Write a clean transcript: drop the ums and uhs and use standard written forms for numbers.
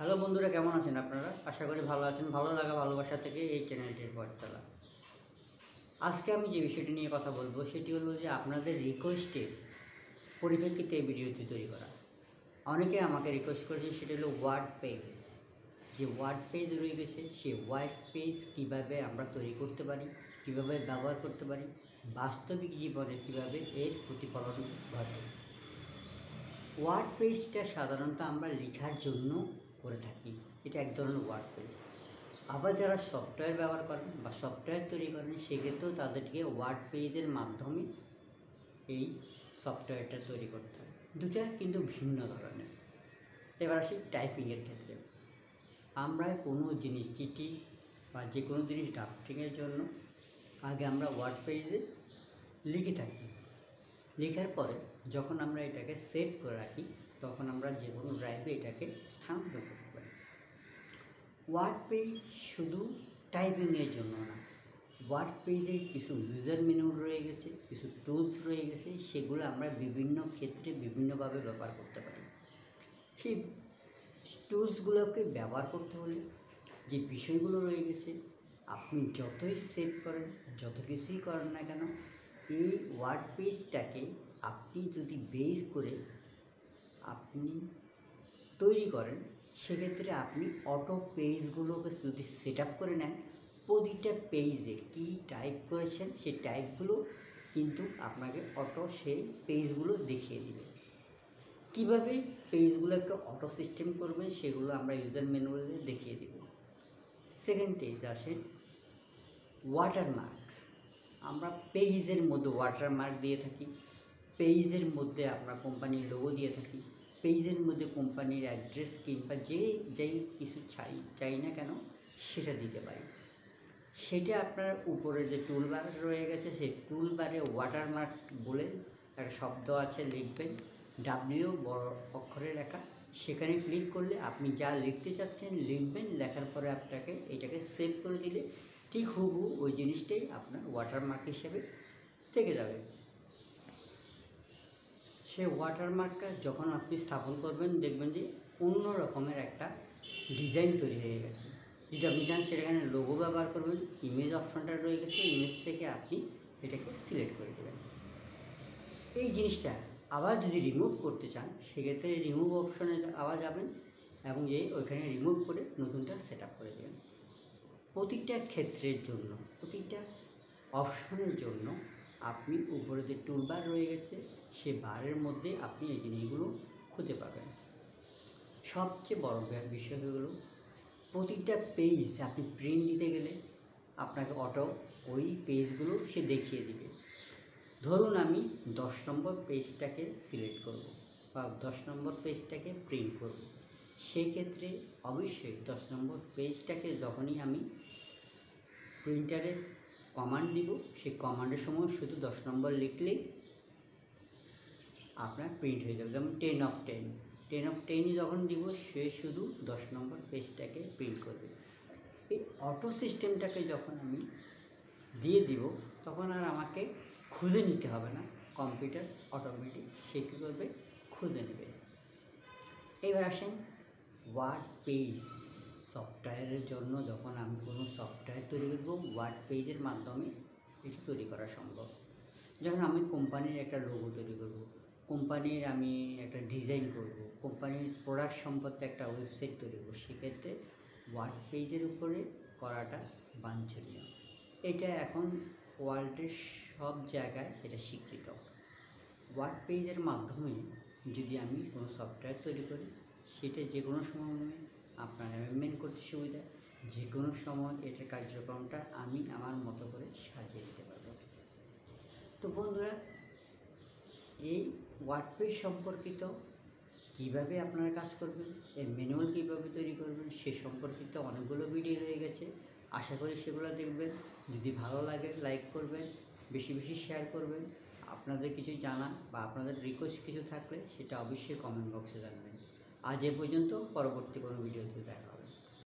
Hello বন্ধুরা, কেমন আছেন আপনারা? আশা করি ভালো আছেন। ভালো লাগা ভালোবাসা থেকে এই চ্যানেলটির পথ চলা। আজকে আমি যে বিষয়টি নিয়ে কথা বলবো সেটি হলো যে আপনাদের রিকোয়েস্টের পরিপ্রেক্ষিতে এই ভিডিওটি তৈরি করা। অনেকে আমাকে রিকোয়েস্ট করেছে, সেটা হলো ওয়ার্ড পেজ। যে ওয়ার্ড পেজ রয়ে গেছে, সেই ওয়ার্ড পেজ কীভাবে আমরা তৈরি করতে পারি, কীভাবে ব্যবহার করতে পারি, বাস্তবিক জীবনে কীভাবে এর প্রতিফলন ঘটে। ওয়ার্ড পেজটা সাধারণত আমরা লেখার জন্য করে থাকি, এটা এক ধরনের ওয়ার্ড পেজ। আবার যারা সফটওয়্যার ব্যবহার করেন বা সফটওয়্যার তৈরি করেন, সেক্ষেত্রেও তাদেরকে ওয়ার্ড পেজের মাধ্যমে এই সফটওয়্যারটা তৈরি করতে হয়। দুটা কিন্তু ভিন্ন ধরনের। এবার আসি টাইপিংয়ের ক্ষেত্রে। আমরা কোনো জিনিস চিঠি বা যে কোনো জিনিস ড্রাফটিংয়ের জন্য আগে আমরা ওয়ার্ড পেজে লিখে থাকি। লেখার পরে যখন আমরা এটাকে সেভ করে রাখি, তখন আমরা যে কোনো ড্রাইভে এটাকে স্থানান্তর করতে পারি। ওয়ার্ড পেজ শুধু টাইপিংয়ের জন্য না, ওয়ার্ড পেজে কিছু ইউজার ম্যানুয়াল রয়ে গেছে, কিছু টুলস রয়ে গেছে, সেগুলো আমরা বিভিন্ন ক্ষেত্রে বিভিন্নভাবে ব্যবহার করতে পারি। সেই টুলসগুলোকে ব্যবহার করতে হলে যে বিষয়গুলো রয়ে গেছে, আপনি যতই সেভ করেন, যত কিছুই করেন না কেন, এই ওয়ার্ড পেজটাকে আপনি যদি বেস করে আপনি তৈরি করেন, সেক্ষেত্রে আপনি অটো পেজগুলোকে যদি সেট আপ করে নেন, প্রতিটা পেজে কী টাইপ করেছেন সেই টাইপগুলো কিন্তু আপনাকে অটো সেই পেজগুলো দেখিয়ে দেবে। কীভাবে পেজগুলোকে অটো সিস্টেম করবেন সেগুলো আমরা ইউজার ম্যানুয়ালে দেখিয়ে দেব। সেকেন্ড পেজ আসে ওয়াটারমার্ক। আমরা পেজের মধ্যে ওয়াটারমার্ক দিয়ে থাকি, পেজের মধ্যে আমরা কোম্পানির লোগো দিয়ে থাকি, পেজের মধ্যে কোম্পানির অ্যাড্রেস কিংবা যেই কিছু চাই না কেন সেটা দিতে পারি। সেটা আপনার উপরে যে টুলবার রয়ে গেছে, সেই টুলবারে ওয়াটারমার্ক বলে একটা শব্দ আছে, লিখবেন ডাব্লিউ বড় অক্ষরে লেখা। সেখানে ক্লিক করলে আপনি যা লিখতে চাচ্ছেন লিখবেন, লেখার পরে আপনাকে এটাকে সেভ করে দিলে ঠিক হুবহু ওই জিনিসটাই আপনার ওয়াটারমার্ক হিসেবে থেকে যাবে। সেই ওয়াটারমার্কটা যখন আপনি স্থাপন করবেন, দেখবেন যে অন্য রকমের একটা ডিজাইন তৈরি হয়ে গেছে। যদি আপনি চান সেখানে লোগো ব্যবহার করবেন, ইমেজ অপশনটা রয়ে গেছে, ইমেজ থেকে আপনি এটাকে সিলেক্ট করে দেবেন। এই জিনিসটা আবার যদি রিমুভ করতে চান, সেক্ষেত্রে রিমুভ অপশনে আবার যাবেন এবং ওইখানে রিমুভ করে নতুনটা সেট আপ করে দেবেন। প্রতিটা ক্ষেত্রের জন্য, প্রতিটা অপশনের জন্য আপনি উপরে যে টুলবার রয়ে গেছে, সে বারের মধ্যে আপনি এই জিনিসগুলো খুঁজে পাবেন। সবচেয়ে বড় বিষয় হলো প্রতিটা পেজ আপনি প্রিন্ট দিতে গেলে আপনাকে অটো ওই পেজগুলো সে দেখিয়ে দিবে। ধরুন আমি 10 নম্বর পেজটাকে সিলেক্ট করব বা 10 নম্বর পেজটাকে প্রিন্ট করব, সেই ক্ষেত্রে অবশ্যই 10 নম্বর পেজটাকে যখনই আমি প্রিন্টারে কমান্ড দিব, সেই কমান্ডের সময় শুধু 10 নম্বর লিখলেই আপনার প্রিন্ট হয়ে যাবে। যেমন 10 of 10 যখন দিব, সে শুধু 10 নম্বর পেজটাকে প্রিন্ট করবে। এই অটো সিস্টেমটাকে যখন আমি দিয়ে দিব, তখন আর আমাকে খুঁজে নিতে হবে না, কম্পিউটার অটোমেটিক সে কী করবে, খুঁজে নেবে। এবার আসেন ওয়ার্ড পেজ সফটওয়্যারের জন্য। যখন আমি কোনো সফটওয়্যার তৈরি করব, ওয়ার্ড পেজের মাধ্যমে এটি তৈরি করা সম্ভব। যখন আমি কোম্পানির একটা লোগো তৈরি করব, কোম্পানির আমি একটা ডিজাইন করব, কোম্পানির প্রোডাক্ট সম্পর্কে একটা ওয়েবসাইট তৈরি করব, সেক্ষেত্রে ওয়ার্ড পেজের উপরে করাটা বাঞ্ছনীয়। এটা এখন ওয়ার্ল্ডের সব জায়গায় এটা স্বীকৃত। ওয়ার্ড পেজের মাধ্যমে যদি আমি কোনো সফটওয়্যার তৈরি করি, সেটা যে কোনো সময় আপনার অ্যামেন্ডমেন্ট করতে সুবিধা, যে কোনো সময় এটার কার্যক্রমটা আমি আমার মতো করে সাজিয়ে দিতে পারব। তো বন্ধুরা, এই ওয়ার্ডপ্রেস সম্পর্কিত কীভাবে আপনারা কাজ করবেন, এর ম্যানুয়াল কীভাবে তৈরি করবেন, সে সম্পর্কিত অনেকগুলো ভিডিও রয়ে গেছে। আশা করি সেগুলো দেখবেন। যদি ভালো লাগে লাইক করবেন, বেশি বেশি শেয়ার করবেন। আপনাদের কিছু জানা বা আপনাদের রিকোয়েস্ট কিছু থাকলে সেটা অবশ্যই কমেন্ট বক্সে জানাবেন। আজ এ পর্যন্ত, পরবর্তী কোনো ভিডিওতে দেখা।